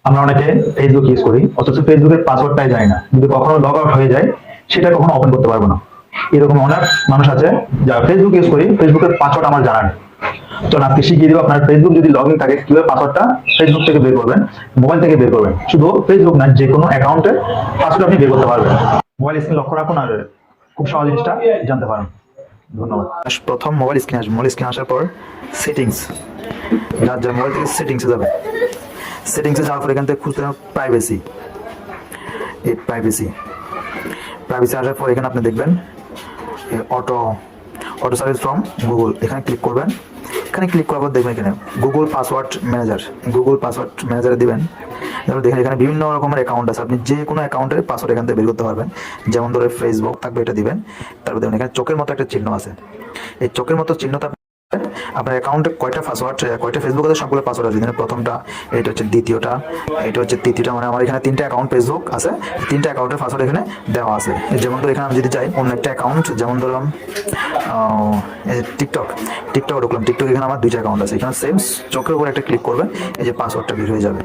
আমরা অনেকে Facebook use করি, অথচ ফেসবুকের পাসওয়ার্ডটাই জানি না। যদি কখনো লগ আউট হয়ে যায়, সেটা কখনো ওপেন করতে পারবো না। এরকম অনেক মানুষ আছে যারা ফেসবুক ইউজ করি, ফেসবুকের পাসওয়ার্ড আমার জানা নেই। তো আজকে শিখিয়ে দিব আপনার ফেসবুক যদি লগ ইন থাকে কিভাবে পাসওয়ার্ডটা ফেসবুক থেকে বের করবেন, মোবাইল থেকে বের করবেন। শুধু ফেসবুক না, যে কোনো অ্যাকাউন্টের পাসওয়ার্ড আপনি বের করতে পারবেন। মোবাইল স্ক্রিন লক্ষ্য রাখুন আর খুব সহজ জিনিসটা জানতে পারেন। ধন্যবাদ। প্রথম মোবাইল স্ক্রিন আসবে, মোবাইল স্ক্রিন আসার পর সেটিংস, যার মোবাইল থেকে সেটিংসে যাবে। সেটিংসে যাওয়ার পর এখান থেকে খুঁজতে হবে প্রাইভেসি। এই প্রাইভেসি আসার পর এখানে আপনি দেখবেন অটো সার্ভিস ফ্রম গুগল, এখানে ক্লিক করবেন। এখানে ক্লিক করার পর দেখবেন এখানে গুগল পাসওয়ার্ড ম্যানেজারে দিবেন। তারপর দেখেন এখানে বিভিন্ন রকমের অ্যাকাউন্ট আছে, আপনি যে কোনো অ্যাকাউন্টের পাসওয়ার্ড এখান থেকে বের করতে পারবেন। যেমন ধরে ফেসবুক থাকবে, এটা দিবেন। তারপর দেখুন এখানে চোখের মতো একটা চিহ্ন আছে, এই চোখের মতো চিহ্নটা আপনার অ্যাকাউন্টে কয়টা পাসওয়ার্ড, কয়টা ফেসবুক আছে সবগুলো পাসওয়ার্ড আছে। প্রথমটা, এটা হচ্ছে দ্বিতীয়টা, এটা হচ্ছে তৃতীয়টা। মানে আমার এখানে 3টা অ্যাকাউন্ট ফেসবুক আছে, 3টা অ্যাকাউন্টের পাসওয়ার্ড এখানে দেওয়া আছে। যেমন ধরো এখানে আমি যদি যাই অন্য একটা অ্যাকাউন্ট, যেমন ধরলাম টিকটক ঢুকলাম। টিকটক এখানে আমার 2টা অ্যাকাউন্ট আছে। এখানে সেম চোখের উপর একটা ক্লিক করবেন, এই যে পাসওয়ার্ডটা বের হয়ে যাবে।